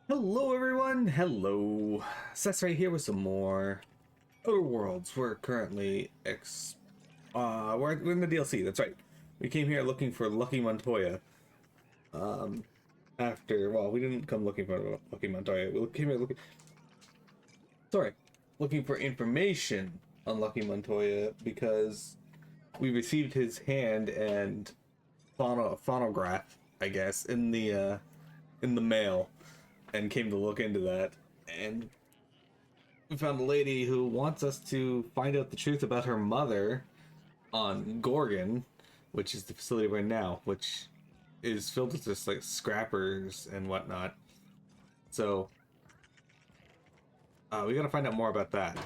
Hello everyone, hello. Seth's right here with some more Outer Worlds. We're currently we're in the DLC, that's right. We came here looking for Lucky Montoya. Um well, we didn't come looking for Lucky Montoya. We came here looking for information on Lucky Montoya because we received his hand and phonograph, I guess, in the mail and came to look into that. And we found a lady who wants us to find out the truth about her mother on Gorgon, which is the facility right now, which is filled with just like scrappers and whatnot. So we gotta find out more about that.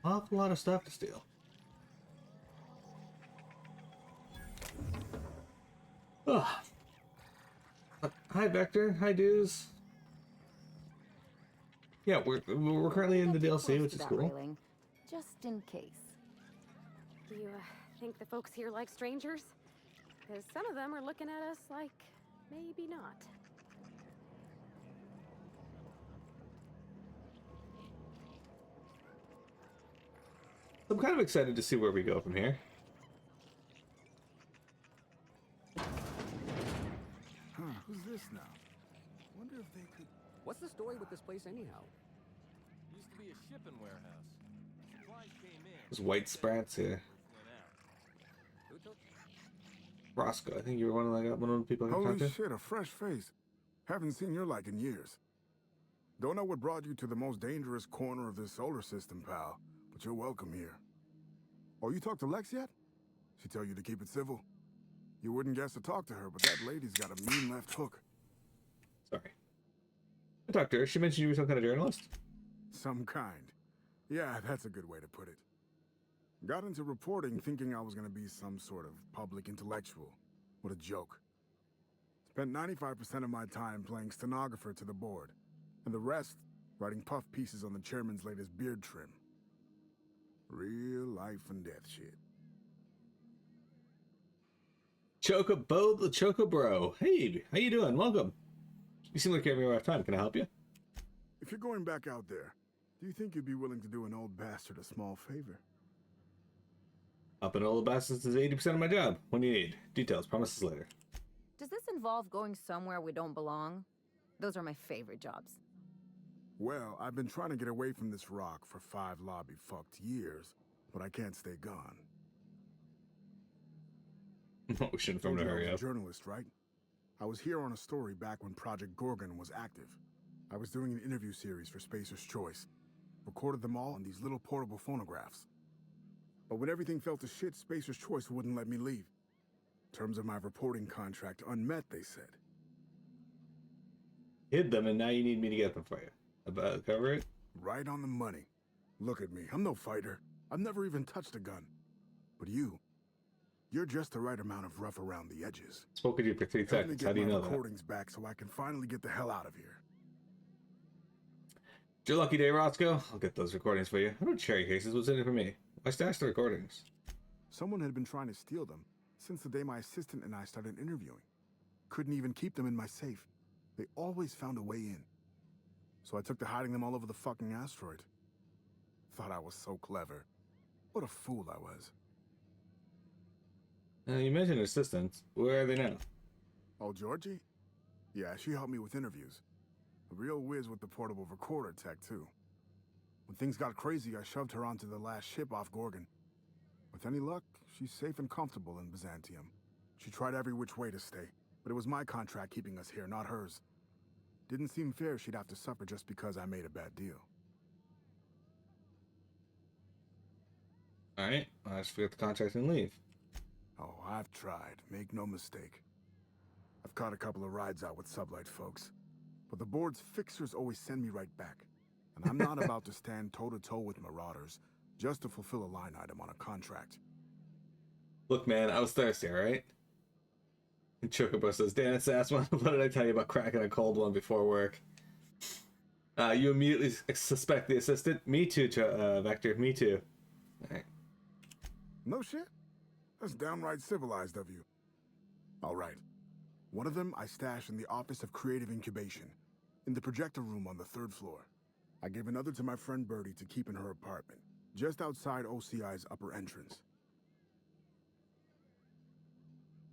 Awful lot of stuff to steal. Ugh. Hi Vector, hi dudes. Yeah, we're currently in the DLC, which is cool. Railing, just in case. Do you think the folks here like strangers? Because some of them are looking at us like maybe not. I'm kind of excited to see where we go from here. Huh, who's this now? Wonder if they could... What's the story with this place anyhow? Used to be a shipping warehouse. Supplies came in. There's white sprats here. Who took? Roscoe, I think you were one of the people I talked Holy to. shit, a fresh face. Haven't seen your like in years. Don't know what brought you to the most dangerous corner of this solar system, pal, but you're welcome here. Oh, you talked to Lex yet? She tell you to keep it civil? You wouldn't guess to talk to her, but that lady's got a mean left hook. Sorry. I talked to her. She mentioned you were some kind of journalist. Some kind. Yeah, that's a good way to put it. Got into reporting thinking I was gonna be some sort of public intellectual. What a joke. Spent 95% of my time playing stenographer to the board, and the rest writing puff pieces on the chairman's latest beard trim. Real life and death shit. Chocobo the Chocobro. Hey, how you doing? Welcome. You seem like you're having a rough time. Can I help you? If you're going back out there, do you think you'd be willing to do an old bastard a small favor? Up and old bastards is 80% of my job. What do you need? Details. Promises later. Does this involve going somewhere we don't belong? Those are my favorite jobs. Well, I've been trying to get away from this rock for 5 lobby-fucked years, but I can't stay gone. We shouldn't film to Told you I hurry was a up. journalist, right? I was here on a story back when Project Gorgon was active. I was doing an interview series for Spacer's Choice. Recorded them all on these little portable phonographs. But when everything fell to shit, Spacer's Choice wouldn't let me leave. Terms of my reporting contract unmet, they said. Hid them, and now you need me to get them for you. About cover it? Right on the money. Look at me, I'm no fighter. I've never even touched a gun. But you're just the right amount of rough around the edges. Spoke with you for 3 Help me seconds. get How do you my know that? recordings back so I can finally get the hell out of here. It's your lucky day, Roscoe. I'll get those recordings for you. I don't cherry cases. What's in it for me? Why stash the recordings? Someone had been trying to steal them since the day my assistant and I started interviewing. Couldn't even keep them in my safe. They always found a way in. So I took to hiding them all over the fucking asteroid. Thought I was so clever. What a fool I was. You mentioned assistants. Where are they now? Oh, Georgie? Yeah, she helped me with interviews. A real whiz with the portable recorder tech, too. When things got crazy, I shoved her onto the last ship off Gorgon. With any luck, she's safe and comfortable in Byzantium. She tried every which way to stay, but it was my contract keeping us here, not hers. Didn't seem fair she'd have to suffer just because I made a bad deal. Alright, I'll just forget the contract and leave. Oh, I've tried, make no mistake. I've caught a couple of rides out with sublight folks. But the board's fixers always send me right back. And I'm not about to stand toe-to-toe with marauders just to fulfill a line item on a contract. Look, man, I was thirsty, alright? And Chocobo says, Dan, it's ass one. What did I tell you about cracking a cold one before work? You immediately suspect the assistant? Me too, Vector. Me too. Alright. No shit? That's downright civilized of you. All right. One of them I stashed in the Office of Creative Incubation, in the projector room on the 3rd floor. I gave another to my friend Birdie to keep in her apartment, just outside OCI's upper entrance.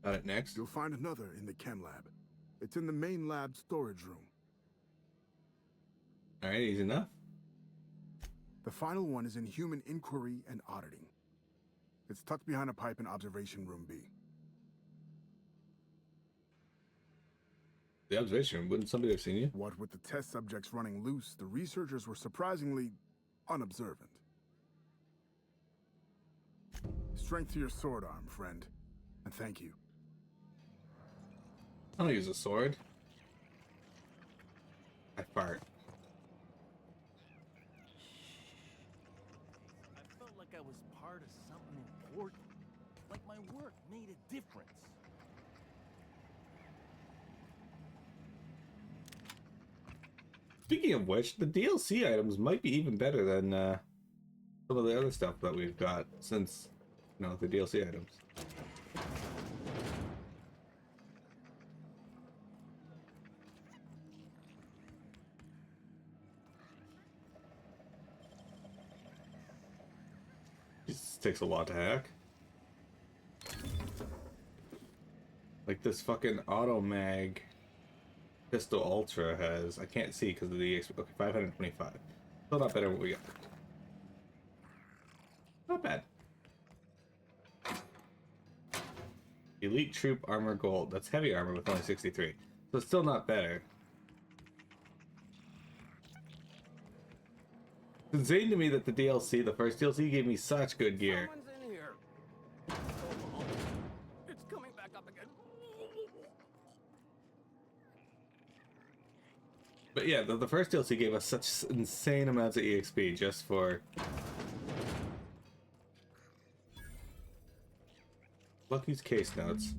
Got it. Next. You'll find another in the chem lab. It's in the main lab storage room. All right, easy enough. The final one is in human inquiry and auditing. It's tucked behind a pipe in observation room B. The observation room. Wouldn't somebody have seen you? What with the test subjects running loose, the researchers were surprisingly unobservant. Strength to your sword arm, friend. And thank you. I don't use a sword. I fart. I felt like I was part of something important. Like my work made a difference. Speaking of which, the DLC items might be even better than some of the other stuff that we've got since, you know, the DLC items. This takes a lot to hack. Like this fucking auto mag pistol ultra has, I can't see because of the okay, 525. Still not better than what we got. Not bad. Elite troop armor gold. That's heavy armor with only 63. So it's still not better. It's insane to me that the DLC, the first DLC, gave me such good gear. Someone's in here. Oh, it's coming back up again. But yeah, the first DLC gave us such insane amounts of EXP just for... Lucky's case notes.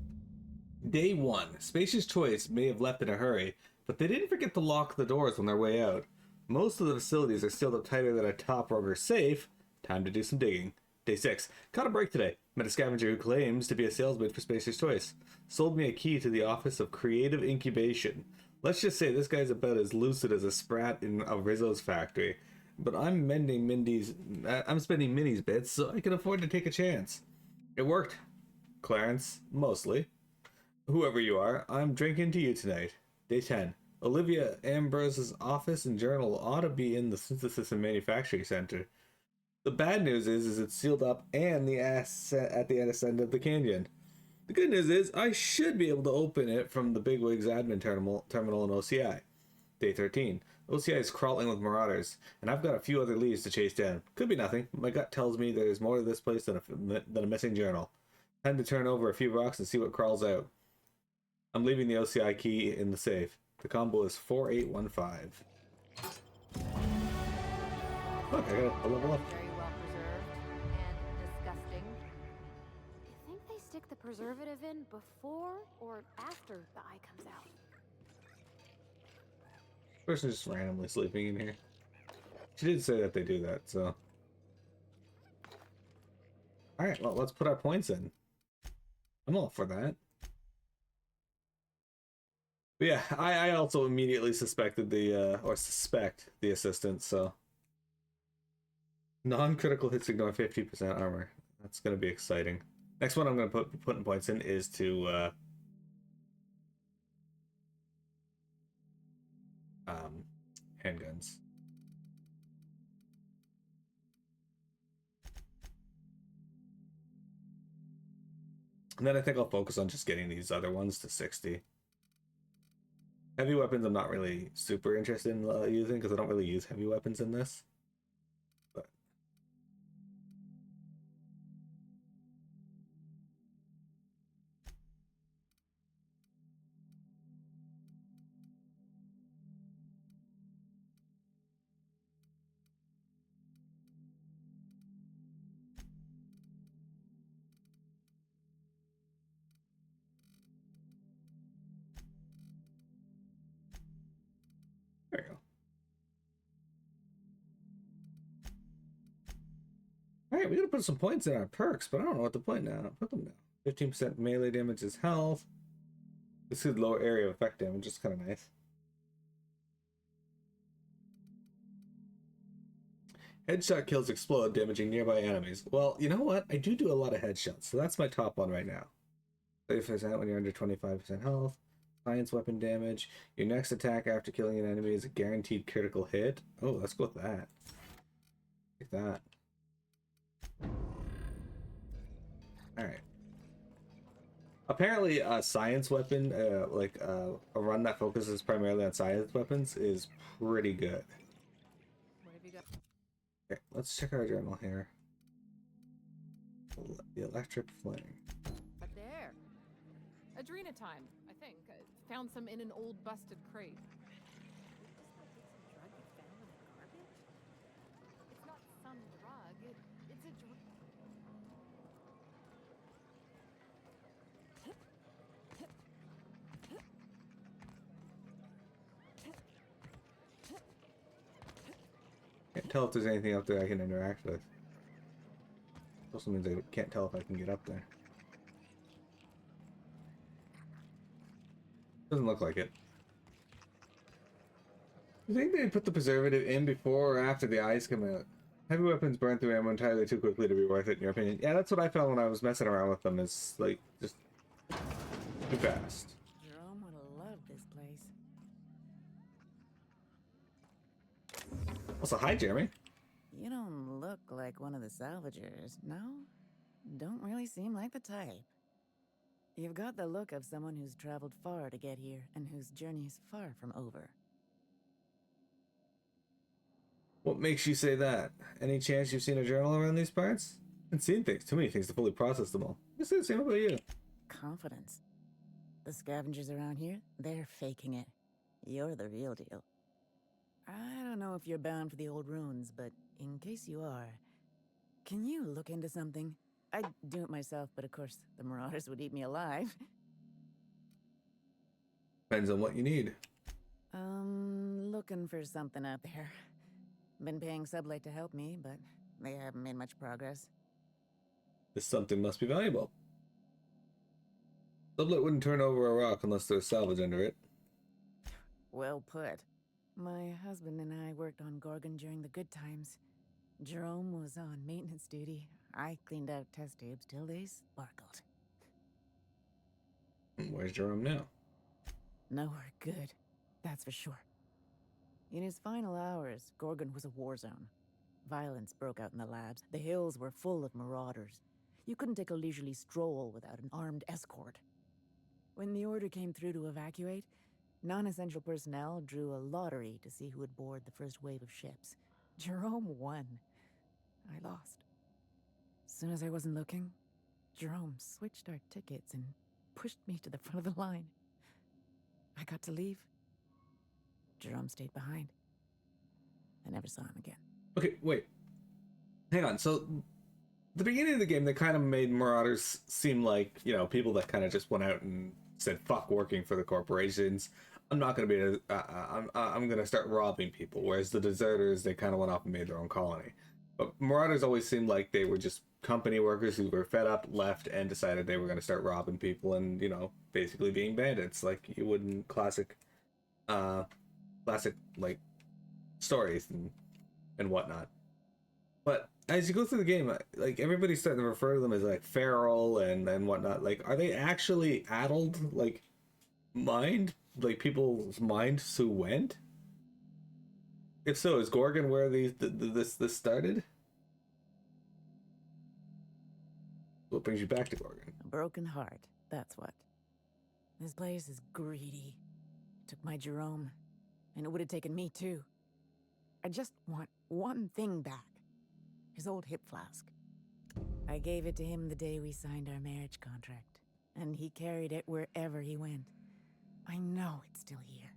Day 1. Spacious Choice may have left in a hurry, but they didn't forget to lock the doors on their way out. Most of the facilities are sealed up tighter than a top rubber safe. Time to do some digging. Day 6. Caught a break today. Met a scavenger who claims to be a salesman for Spacious Choice. Sold me a key to the Office of Creative Incubation. Let's just say this guy's about as lucid as a sprat in a Rizzo's factory. But I'm spending Minnie's bits so I can afford to take a chance. It worked, Clarence, mostly. Whoever you are, I'm drinking to you tonight. Day 10. Olivia Ambrose's office and journal ought to be in the Synthesis and Manufacturing Center. The bad news is it's sealed up and at the end of the canyon. The good news is I should be able to open it from the Bigwig's admin terminal in OCI. Day 13. OCI is crawling with marauders, and I've got a few other leads to chase down. Could be nothing. My gut tells me there's more to this place than a missing journal. Time to turn over a few rocks and see what crawls out. I'm leaving the OCI key in the safe. The combo is 4815. Look, I got a level up. Very well preserved and disgusting. You think they stick the preservative in before or after the eye comes out? Person's just randomly sleeping in here. She did say that they do that, so. Alright, well, let's put our points in. I'm all for that. But yeah, I also immediately suspected suspect the assistant, so. Non-critical hits ignore 50% armor. That's going to be exciting. Next one I'm going to put in points in is to handguns. And then I think I'll focus on just getting these other ones to 60. Heavy weapons I'm not really super interested in using because I don't really use heavy weapons in this. But there you go. Alright, we gotta put some points in our perks, but I don't know what to put now. Put them down. 15% melee damage is health. This is lower area of effect damage, which is kind of nice. Headshot kills explode, damaging nearby enemies. Well, you know what? I do a lot of headshots, so that's my top one right now. 30% when you're under 25% health. Science weapon damage. Your next attack after killing an enemy is a guaranteed critical hit. Oh, let's go with that. Take that. Alright. Apparently, a science weapon, a run that focuses primarily on science weapons, is pretty good. What have you got? Okay, let's check our journal here. The electric flame. But there. Adrena time, I think. I found some in an old busted crate. Drug you found in the garbage? It's not some drug. It's a drug. Can't tell if there's anything up there I can interact with. Also means I can't tell if I can get up there. Doesn't look like it. You think they put the preservative in before or after the eyes come out? Heavy weapons burn through ammo entirely too quickly to be worth it, in your opinion. Yeah, that's what I found when I was messing around with them, is like, just too fast. Jerome would have loved this place. Also, hi, Jeremy. You don't look like one of the salvagers, no? Don't really seem like the type. You've got the look of someone who's traveled far to get here and whose journey is far from over. What makes you say that? Any chance you've seen a journal around these parts? I've seen things, too many things to fully process them all. I say the same about you. Confidence. The scavengers around here, they're faking it. You're the real deal. I don't know if you're bound for the old ruins, but in case you are, can you look into something? I'd do it myself, but of course, the marauders would eat me alive. Depends on what you need. Looking for something out there. Been paying Sublight to help me, but they haven't made much progress. This something must be valuable. Sublet wouldn't turn over a rock unless there's salvage under it. Well put. My husband and I worked on Gorgon during the good times. Jerome was on maintenance duty. I cleaned out test tubes till they sparkled. Where's Jerome now? Nowhere good, that's for sure. In his final hours, Gorgon was a war zone. Violence broke out in the labs. The hills were full of marauders. You couldn't take a leisurely stroll without an armed escort. When the order came through to evacuate, non-essential personnel drew a lottery to see who would board the first wave of ships. Jerome won. I lost. As soon as I wasn't looking, Jerome switched our tickets and pushed me to the front of the line. I got to leave. Jerome stayed behind. I never saw him again. Okay, wait. Hang on. So, the beginning of the game, they kind of made marauders seem like, you know, people that kind of just went out and said, fuck working for the corporations. I'm not going to be, I'm going to start robbing people. Whereas the deserters, they kind of went off and made their own colony. But marauders always seemed like they were just company workers who were fed up, left, and decided they were going to start robbing people and, you know, basically being bandits like you would in classic, like, stories and whatnot. But as you go through the game, like, everybody's starting to refer to them as, like, feral and whatnot. Like, are they actually addled, like, mind? Like, people's minds who went? If so, is Gorgon where this started? What brings you back to Gorgon? A broken heart, that's what. This place is greedy. Took my Jerome, and it would have taken me too. I just want one thing back. His old hip flask. I gave it to him the day we signed our marriage contract, and he carried it wherever he went. I know it's still here.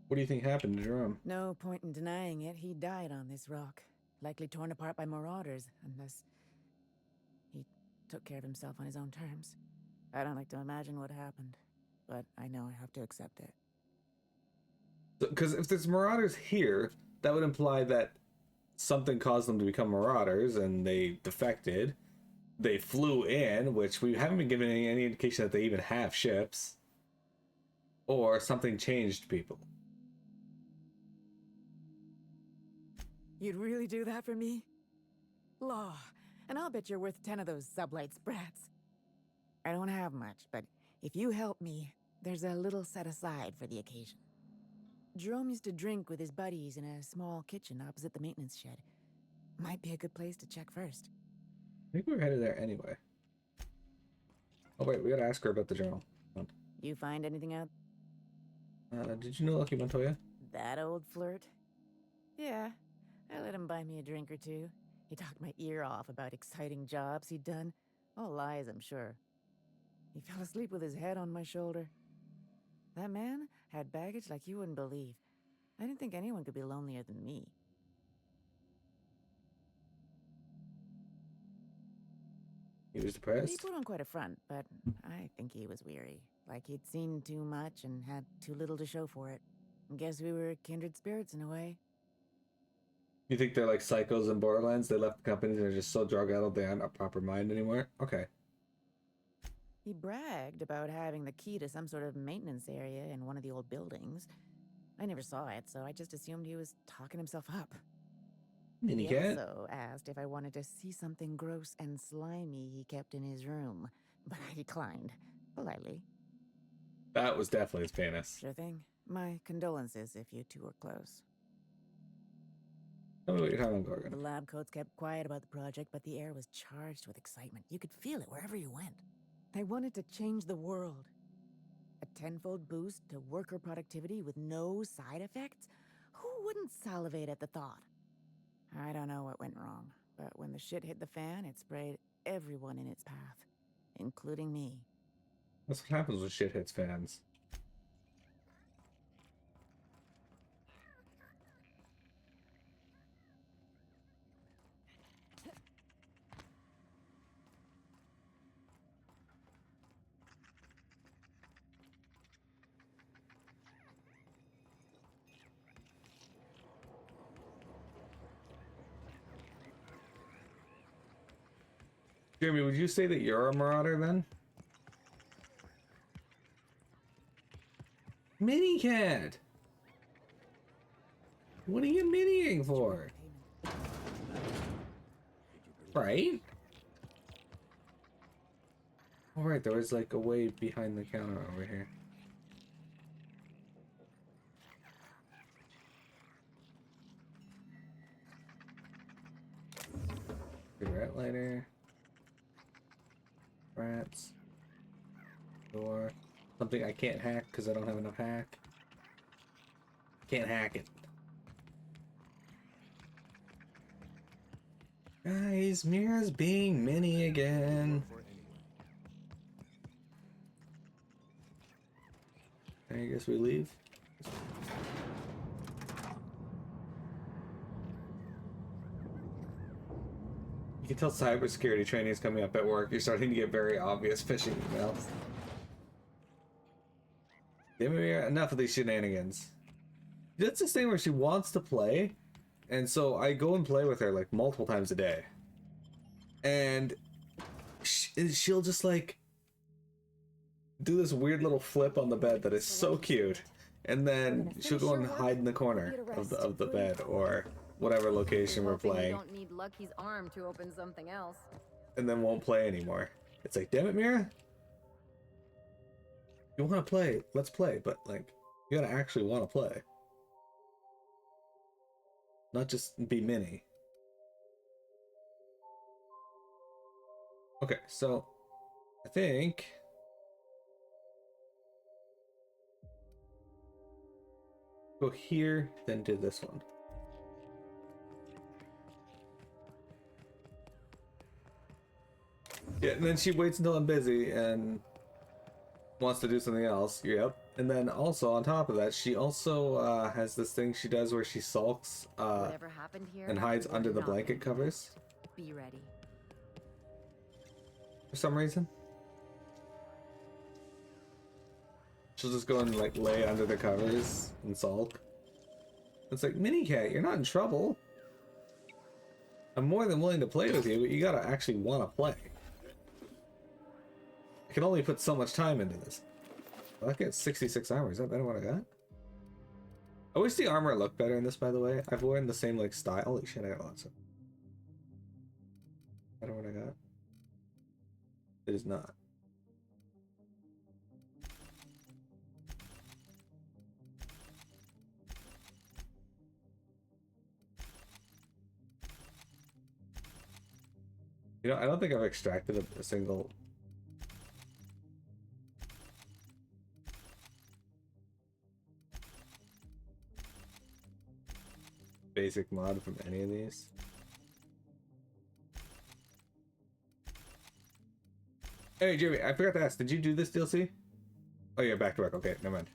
What do you think happened to Jerome? No point in denying it. He died on this rock. Likely torn apart by marauders, unless he took care of himself on his own terms. I don't like to imagine what happened, but I know I have to accept it. Because if there's marauders here, that would imply that something caused them to become marauders and they defected. they flew in, which we haven't been given any indication that they even have ships, or something changed people. You'd really do that for me? Law, and I'll bet you're worth 10 of those sublight sprats. I don't have much, but if you help me, there's a little set aside for the occasion. Jerome used to drink with his buddies in a small kitchen opposite the maintenance shed. Might be a good place to check first. I think we were headed there anyway. Oh wait, we gotta ask her about the journal. You find anything out? Did you know Lucky Montoya? That old flirt? Yeah, I let him buy me a drink or two. He talked my ear off about exciting jobs he'd done. All lies, I'm sure. He fell asleep with his head on my shoulder. That man had baggage like you wouldn't believe. I didn't think anyone could be lonelier than me. He was He depressed? put on quite a front, but I think he was weary. Like he'd seen too much and had too little to show for it. Guess we were kindred spirits in a way. You think they're like psychos in Borderlands? They left the company and they're just so drug addled they aren't a proper mind anymore? Okay. He bragged about having the key to some sort of maintenance area in one of the old buildings. I never saw it, so I just assumed he was talking himself up. Mini He cat? also asked if I wanted to see something gross and slimy he kept in his room, but I declined, politely. That was definitely his penis. Sure thing. My condolences if you two were close. Tell me what you're talking about, The Gorgon. lab coats kept quiet about the project, but the air was charged with excitement. You could feel it wherever you went. They wanted to change the world. A tenfold boost to worker productivity with no side effects? Who wouldn't salivate at the thought? I don't know what went wrong, but when the shit hit the fan, it sprayed everyone in its path, including me. That's what happens when shit hits fans. Jeremy, would you say that you're a marauder then? Mini cat! What are you miniing for? Right? Alright, there was like a way behind the counter over here. Cigarette lighter. Rats. Door. Something I can't hack because I don't have enough hack. Can't hack it. Guys, Mira's being mini again. I guess we leave. You can tell cybersecurity training is coming up at work. You're starting to get very obvious phishing emails. Give me enough of these shenanigans. That's this thing where she wants to play, and so I go and play with her like multiple times a day. And she'll just like do this weird little flip on the bed that is so cute, and then she'll go and hide in the corner of the bed or whatever location we're Hoping playing. You don't need Lucky's arm to open something else. And then won't play anymore. It's like, damn it, Mira. You want to play, let's play, but like, you gotta actually want to play. Not just be mini. Okay, so I think go here, then do this one. Yeah, and then she waits until I'm busy and wants to do something else. Yep. And then also on top of that, she also has this thing she does where she sulks Whatever happened here, and hides we're under the not blanket gonna covers be ready. for some reason. She'll just go and like lay under the covers and sulk. It's like, Mini Cat, you're not in trouble. I'm more than willing to play with you, but you gotta actually want to play. can only put so much time into this. Well, I get 66 armor. Is that better than what I got? I wish the armor looked better in this, by the way. I've worn the same, like, style. Holy shit, I got lots of... Better what I got? It is not. You know, I don't think I've extracted a single... basic mod from any of these. Hey, Jeremy, I forgot to ask, did you do this DLC? Oh, yeah, back to work. Okay, never mind.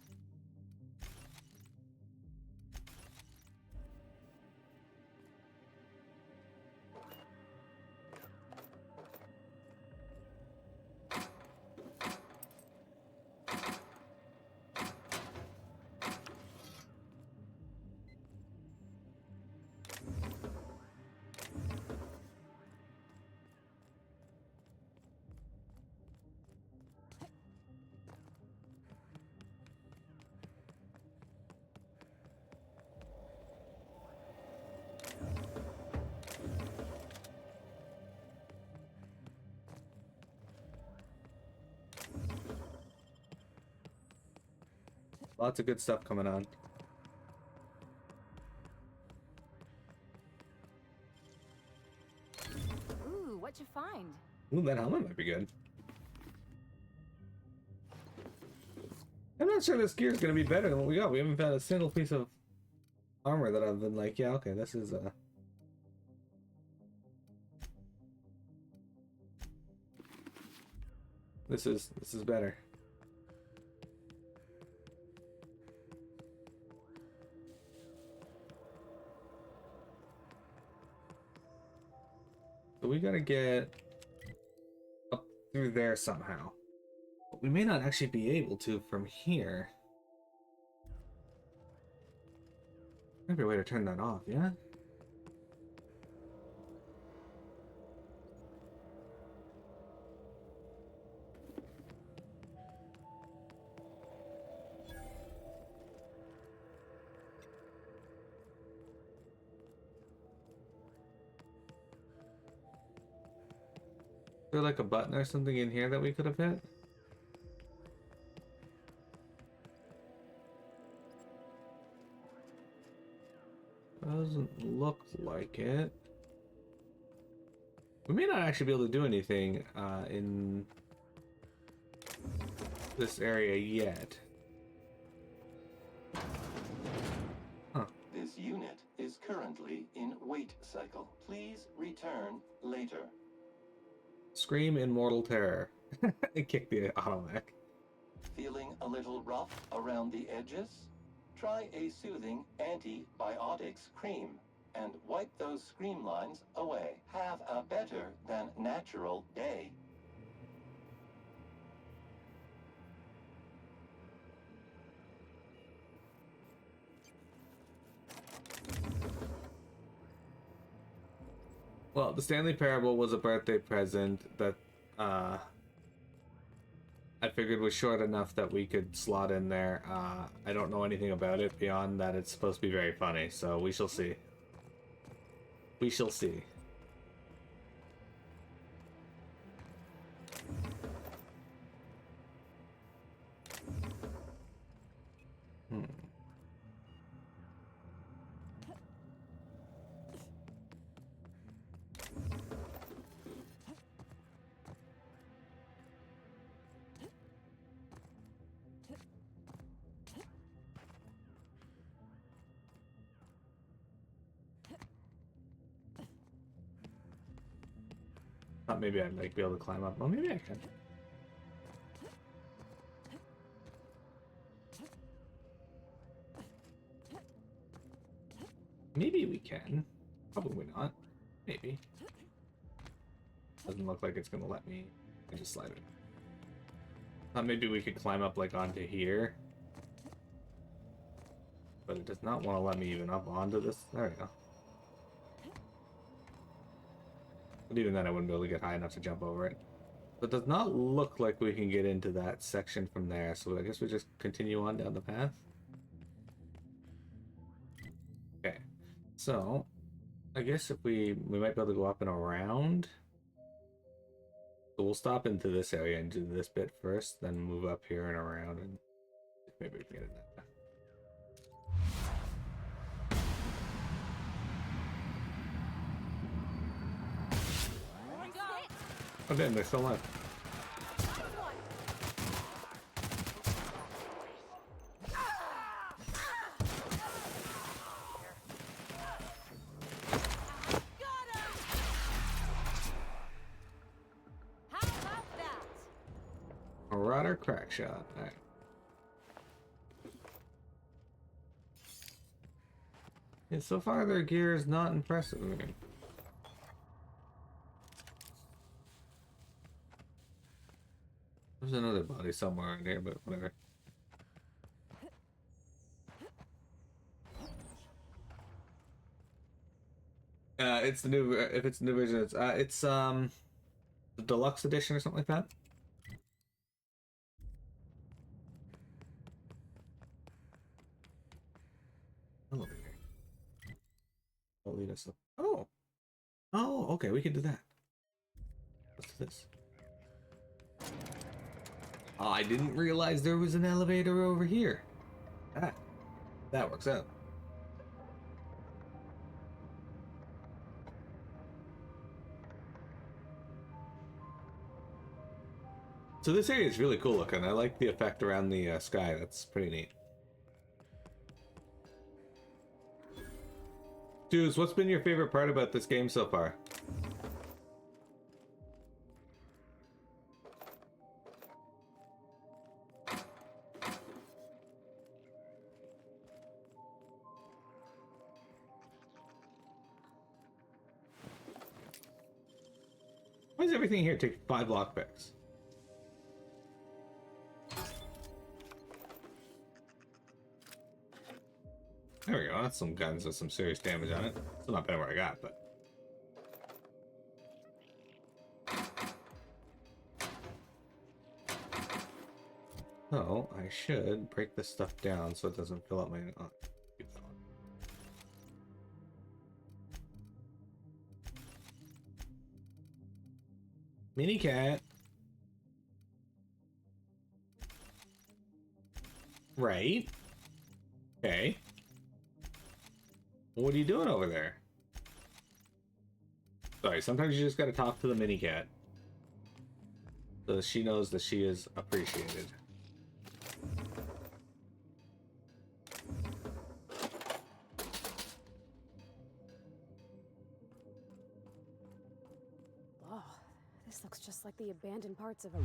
Lots of good stuff coming on. Ooh, what'd you find? Ooh, that helmet might be good. I'm not sure this gear is going to be better than what we got. We haven't found a single piece of armor that I've been like, yeah, okay, this is this is better. So we gotta get up through there somehow. But we may not actually be able to from here. Maybe a way to turn that off, yeah? Is there like a button or something in here that we could have hit? Doesn't look like it. We may not actually be able to do anything in this area yet. Huh. This unit is currently in wait cycle. Please return later. Scream in mortal terror. It kicked the automac. Feeling a little rough around the edges? Try a soothing antibiotics cream and wipe those scream lines away. Have a better than natural day. Well, the Stanley Parable was a birthday present that I figured was short enough that we could slot in there. I don't know anything about it beyond that it's supposed to be very funny, so we shall see. We shall see. Thought maybe I'd like be able to climb up. Well, maybe I can. Maybe we can. Probably not. Maybe. Doesn't look like it's gonna let me. I just slide it. Thought maybe we could climb up like onto here. But it does not want to let me even up onto this. There we go. But even then I wouldn't be able to get high enough to jump over it. It does not look like we can get into that section from there, so I guess we just continue on down the path. Okay, so I guess if we might be able to go up and around. So we'll stop into this area and do this bit first, then move up here and around, and maybe we can get in that path. Oh damn, they're still alive. Marauder crack shot. Alright. Yeah, so far their gear is not impressive. There's another body somewhere in here, but whatever. It's the new. If it's the new version, it's the deluxe edition or something like that. Elevator. That'll lead us up. Oh. Oh, okay, we can do that. What's this? Oh, I didn't realize there was an elevator over here. Ah, that works out. So this area is really cool looking. I like the effect around the sky. That's pretty neat. Dudes, what's been your favorite part about this game so far? Why does everything here take 5 lockpicks? There we go, that's some guns with some serious damage on it. Still not better what I got, but... So, I should break this stuff down so it doesn't fill up my... Oh, keep that one. Mini cat. Right. Okay. What are you doing over there? Sorry, sometimes you just gotta talk to the mini cat. So she knows that she is appreciated. Oh, this looks just like the abandoned parts of a...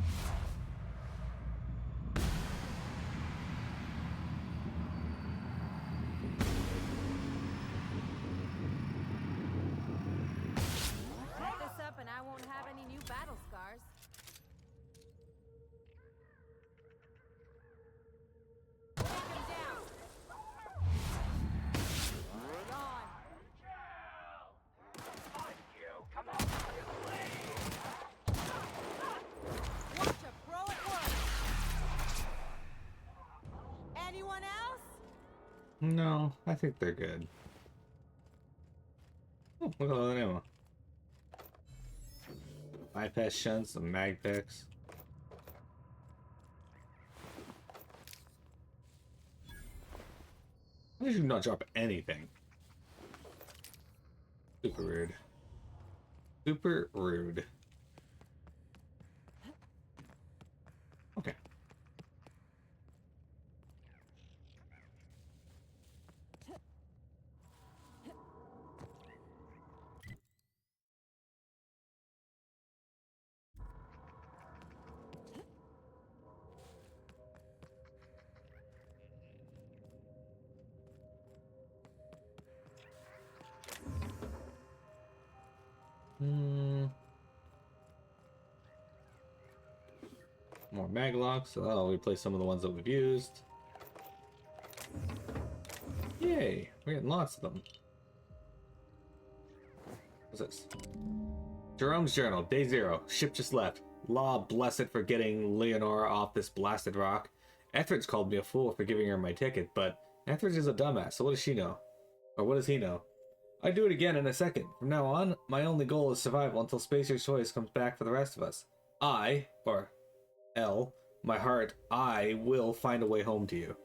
And I won't have any new battle scars. Take him down. Gone. Watch a pro at work. Anyone else? No, I think they're good. Oh, look at all that ammo. Bypass shunts, some mag picks. Why did you not drop anything? Super rude. Super rude. Okay. More mag locks, so that'll replace some of the ones that we've used. Yay! We're getting lots of them. What's this? Jerome's journal, day 0. Ship just left. Law bless it for getting Leonora off this blasted rock. Etheridge called me a fool for giving her my ticket, but Etheridge is a dumbass, so what does she know? Or what does he know? I'd do it again in a second. From now on, my only goal is survival until Spacer's Choice comes back for the rest of us. Or L, my heart, I will find a way home to you.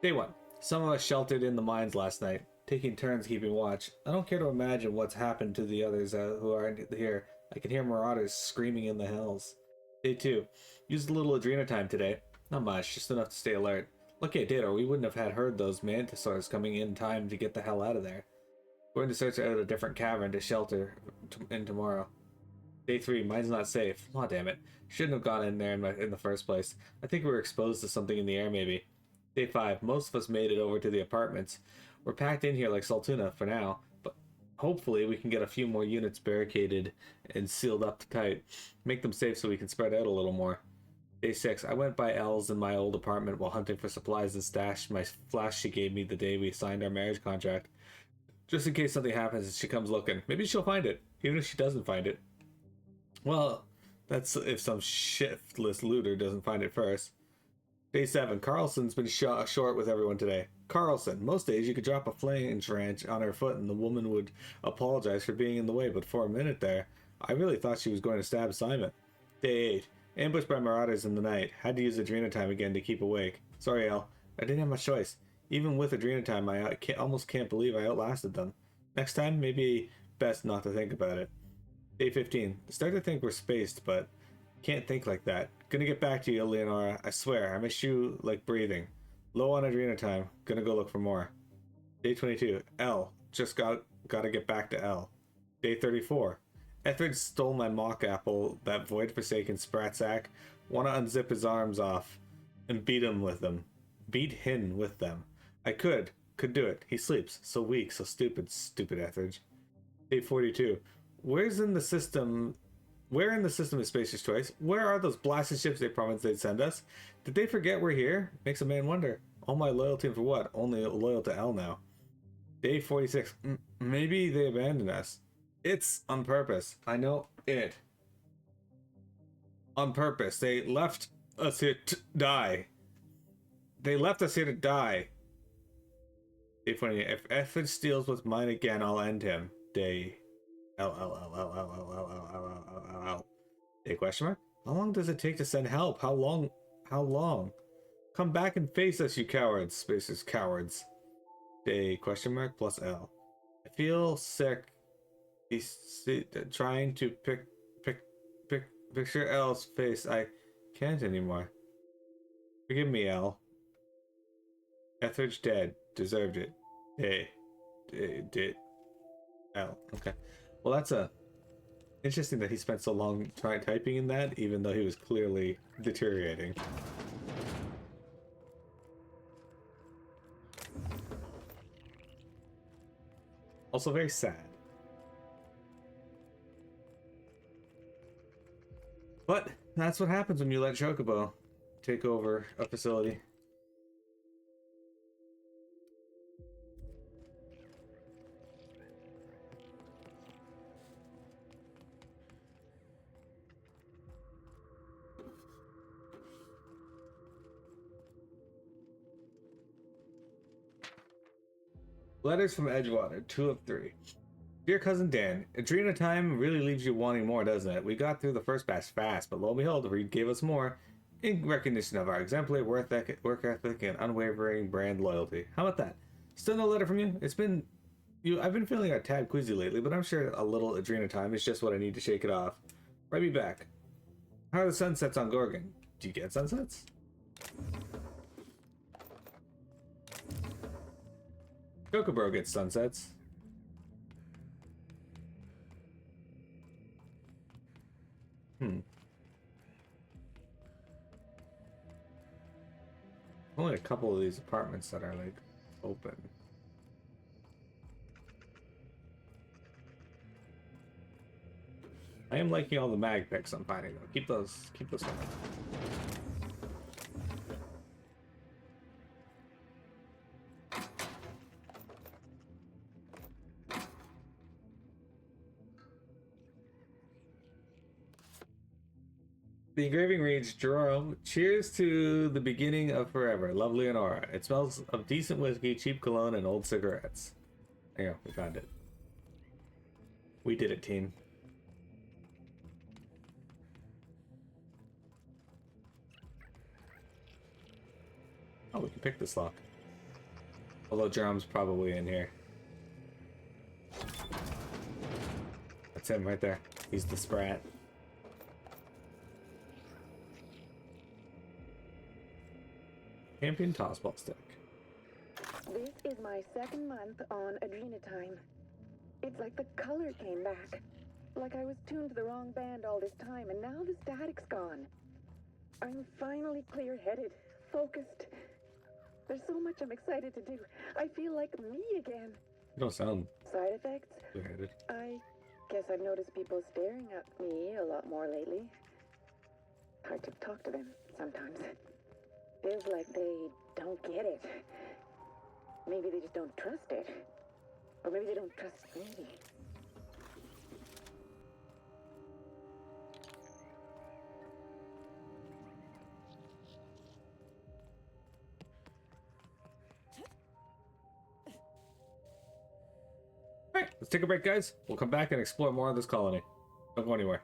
Day 1. Some of us sheltered in the mines last night, taking turns keeping watch. I don't care to imagine what's happened to the others who aren't here. I can hear marauders screaming in the hills. Day 2. Used a little Adrena time today. Not much, just enough to stay alert. Lucky I did, or we wouldn't have heard those mantisaurs coming in time to get the hell out of there. Going to search out a different cavern to shelter in tomorrow. Day 3, mine's not safe. Aw, damn it. Shouldn't have gone in there in the first place. I think we were exposed to something in the air, maybe. Day 5, most of us made it over to the apartments. We're packed in here like Saltuna for now, but hopefully we can get a few more units barricaded and sealed up tight. Make them safe so we can spread out a little more. Day 6, I went by Elle's in my old apartment while hunting for supplies and stashed my flash she gave me the day we signed our marriage contract. Just in case something happens and she comes looking. Maybe she'll find it, even if she doesn't find it. Well, that's if some shiftless looter doesn't find it first. Day 7, Carlson's been short with everyone today. Carlson, most days you could drop a flange wrench on her foot and the woman would apologize for being in the way, but for a minute there, I really thought she was going to stab Simon. Day 8, ambushed by marauders in the night. Had to use Adrena time again to keep awake. Sorry, El. I didn't have much choice. Even with Adrena time, I almost can't believe I outlasted them. Next time, maybe best not to think about it. Day 15. Start to think we're spaced, but can't think like that. Gonna get back to you, Leonora. I swear, I miss you like breathing. Low on Adrena time. Gonna go look for more. Day 22. L. Just gotta get back to L. Day 34. Etheridge stole my mock apple, that void-forsaken sprat sack. Wanna unzip his arms off and beat him with them. Beat him with them. I could do it. He sleeps. So weak, so stupid Etheridge. Day 42. Where in the system is Spacer's Choice? Where are those blasted ships they promised they'd send us? Did they forget we're here? Makes a man wonder. All my loyalty for what? Only loyal to L now. Day 46. Maybe they abandoned us. It's on purpose. I know it. On purpose. They left us here to die. They left us here to die. Day 28. If Etheridge steals what's mine again, I'll end him. Day L. Day question mark? How long does it take to send help? How long? Come back and face us, you cowards. Spaces cowards. Day question mark plus L. I feel sick. He's trying to picture L's face. I can't anymore. Forgive me, L. Etheridge dead. Deserved it. Did. L. Okay. Well, that's interesting that he spent so long typing in that, even though he was clearly deteriorating. Also very sad. But that's what happens when you let Chocobo take over a facility. Letters from Edgewater, 2 of 3. Dear Cousin Dan, Adrena time really leaves you wanting more, doesn't it? We got through the first batch fast, but lo and behold, Reed gave us more in recognition of our exemplary work ethic and unwavering brand loyalty. How about that? Still no letter from you? I've been feeling a tad queasy lately, but I'm sure a little Adrena time is just what I need to shake it off. Write me back. How are the sunsets on Gorgon? Do you get sunsets? Chocobro gets sunsets. Only a couple of these apartments that are like open. I am liking all the mag picks I'm finding though. Keep those going. The engraving reads, Jerome, cheers to the beginning of forever. Love, Leonora. It smells of decent whiskey, cheap cologne, and old cigarettes. There you go. We found it. We did it, team. Oh, we can pick this lock. Although Jerome's probably in here. That's him right there. He's the sprat. Champion tossball stick. This is my second month on Adrenatime. It's like the color came back. Like I was tuned to the wrong band all this time, and now the static's gone. I'm finally clear-headed, focused. There's so much I'm excited to do. I feel like me again. You don't sound Side effects? clear-headed. I guess I've noticed people staring at me a lot more lately. Hard to talk to them sometimes. Feels like they don't get it. Maybe they just don't trust it. Or maybe they don't trust me. Alright, let's take a break, guys. We'll come back and explore more of this colony. Don't go anywhere.